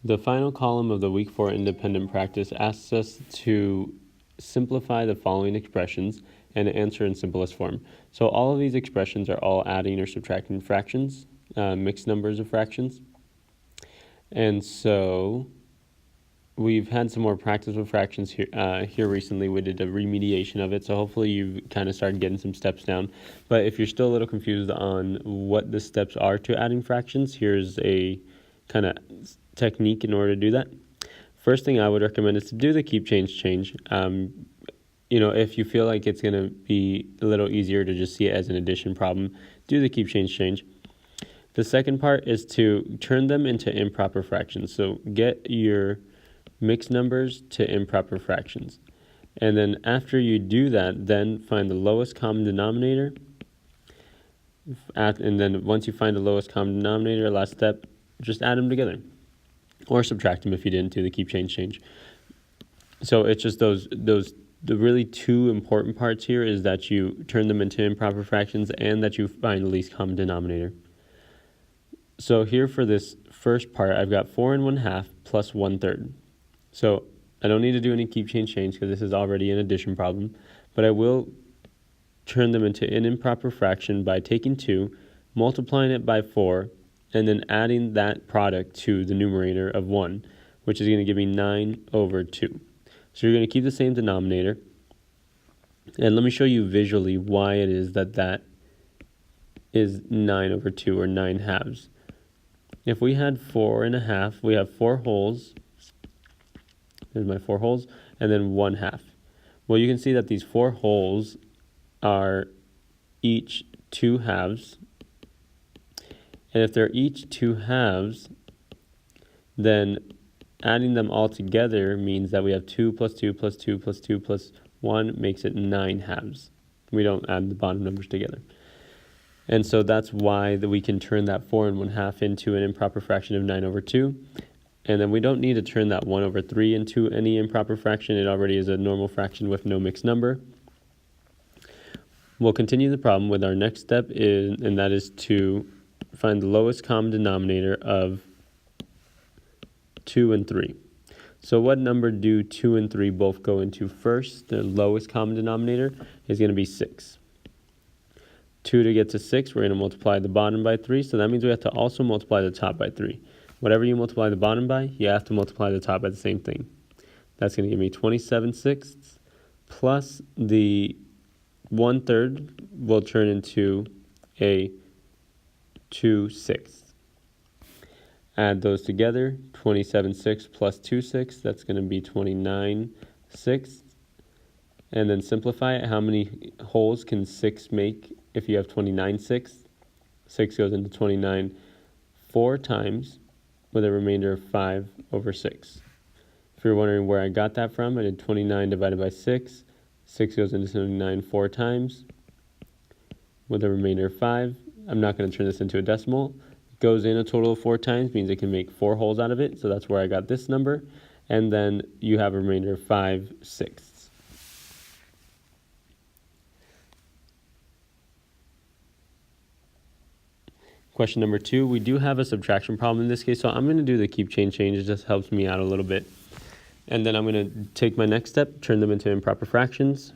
The final column of the week 4 independent practice asks us to simplify the following expressions and answer in simplest form. So all of these expressions are all adding or subtracting fractions, mixed numbers of fractions. And so we've had some more practice with fractions here recently. We did a remediation of it, so hopefully you've kind of started getting some steps down. But if you're still a little confused on what the steps are to adding fractions, here's a kind of technique in order to do that. First thing I would recommend is to do the keep change change. If you feel like it's going to be a little easier to just see it as an addition problem, do the keep change change. The second part is to turn them into improper fractions. So get your mixed numbers to improper fractions. And then after you do that, then find the lowest common denominator. And then once you find the lowest common denominator, last step, just add them together. Or subtract them if you didn't do the keep change change. So it's just the really two important parts here is that you turn them into improper fractions and that you find the least common denominator. So here for this first part, I've got 4 1/2 plus 1/3. So I don't need to do any keep change change because this is already an addition problem, but I will turn them into an improper fraction by taking 2, multiplying it by 4, and then adding that product to the numerator of 1, which is going to give me 9/2. So you're going to keep the same denominator. And let me show you visually why it is that is 9/2 or 9 halves. If we had 4 1/2, we have 4 wholes. There's my 4 wholes, and then 1/2. Well, you can see that these 4 wholes are each 2 halves. And if they're each 2 halves, then adding them all together means that we have 2 plus 2 plus 2 plus 2 plus 1 makes it 9 halves. We don't add the bottom numbers together. And so that's why we can turn that 4 1/2 into an improper fraction of 9/2. And then we don't need to turn that 1/3 into any improper fraction. It already is a normal fraction with no mixed number. We'll continue the problem with our next step, and that is to find the lowest common denominator of 2 and 3. So what number do 2 and 3 both go into first? The lowest common denominator is going to be 6. 2 to get to 6, we're going to multiply the bottom by 3, so that means we have to also multiply the top by 3. Whatever you multiply the bottom by, you have to multiply the top by the same thing. That's going to give me 27/6 plus the 1/3 will turn into a 2/6. Add those together, 27/6 plus 2/6, that's going to be 29/6. And then simplify it. How many wholes can 6 make if you have 29/6? 6 goes into 29 4 times with a remainder of 5/6. If you're wondering where I got that from, I did 29 divided by 6. 6 goes into 29 4 times with a remainder of 5. I'm not going to turn this into a decimal. It goes in a total of 4 times, means it can make 4 wholes out of it. So that's where I got this number. And then you have a remainder of 5/6. Question number 2, we do have a subtraction problem in this case, so I'm going to do the keep change. It just helps me out a little bit. And then I'm going to take my next step, turn them into improper fractions.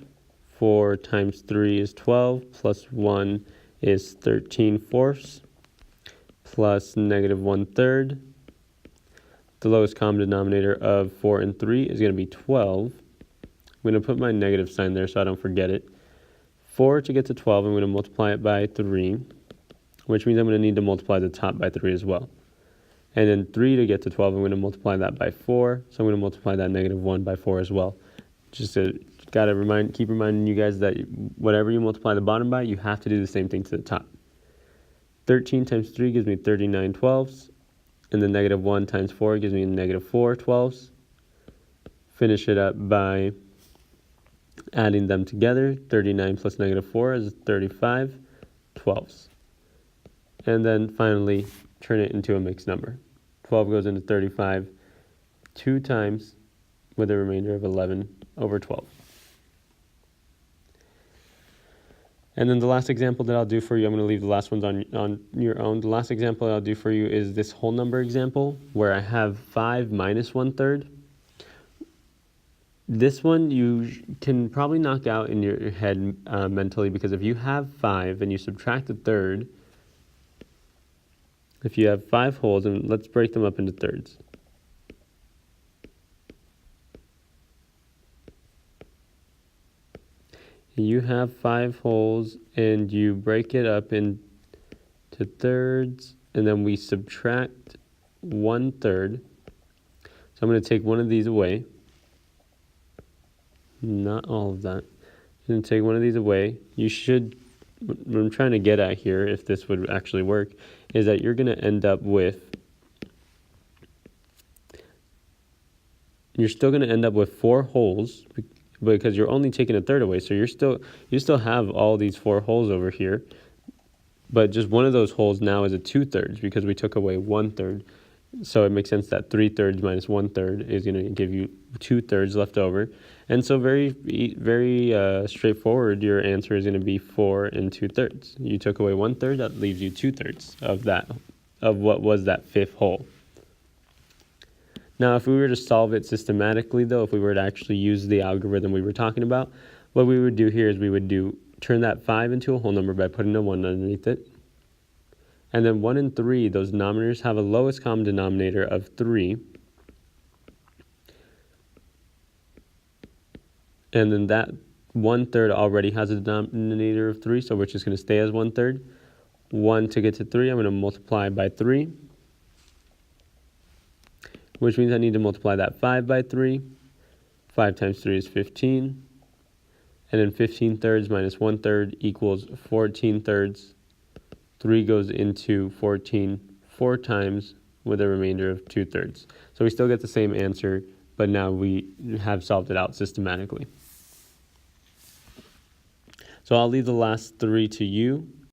4 times 3 is 12, plus 1 is 13/4, plus negative 1/3. The lowest common denominator of 4 and 3 is going to be 12. I'm going to put my negative sign there so I don't forget it. 4 to get to 12, I'm going to multiply it by 3. Which means I'm going to need to multiply the top by 3 as well. And then 3 to get to 12, I'm going to multiply that by 4. So I'm going to multiply that negative 1 by 4 as well. Just to keep reminding you guys that whatever you multiply the bottom by, you have to do the same thing to the top. 13 times 3 gives me 39/12. And then negative 1 times 4 gives me negative 4/12. Finish it up by adding them together. 39 plus negative 4 is 35/12. And then finally, turn it into a mixed number. 12 goes into 35 2 times with a remainder of 11/12. And then the last example that I'll do for you, I'm going to leave the last ones on your own. The last example I'll do for you is this whole number example where I have 5 minus 1/3. This one you can probably knock out in your head mentally, because if you have 5 and you subtract a third, if you have 5 wholes, and let's break them up into thirds. You have 5 wholes and you break it up into thirds, and then we subtract 1/3. So I'm going to take one of these away. Not all of that. I'm going to take one of these away. You should, what I'm trying to get at here, if this would actually work, is that you're going to end up with, you're still going to end up with 4 wholes, because you're only taking a third away. So you still have all these 4 wholes over here, but just one of those wholes now is a 2/3 because we took away 1/3. So it makes sense that 3/3 minus 1/3 is going to give you 2/3 left over. And so very straightforward, your answer is going to be 4 and 2/3. You took away 1/3, that leaves you 2/3 of what was that 5th whole. Now, if we were to solve it systematically, though, if we were to actually use the algorithm we were talking about, what we would do here is we would turn that 5 into a whole number by putting a 1 underneath it. And then 1 and 3, those denominators have a lowest common denominator of 3. And then that 1/3 already has a denominator of 3, so we're just going to stay as 1/3. 1 to get to 3, I'm going to multiply by 3, which means I need to multiply that 5 by 3. 5 times 3 is 15. And then 15/3 minus 1/3 equals 14/3. 3 goes into 14 4 times with a remainder of 2/3. So we still get the same answer, but now we have solved it out systematically. So I'll leave the last 3 to you.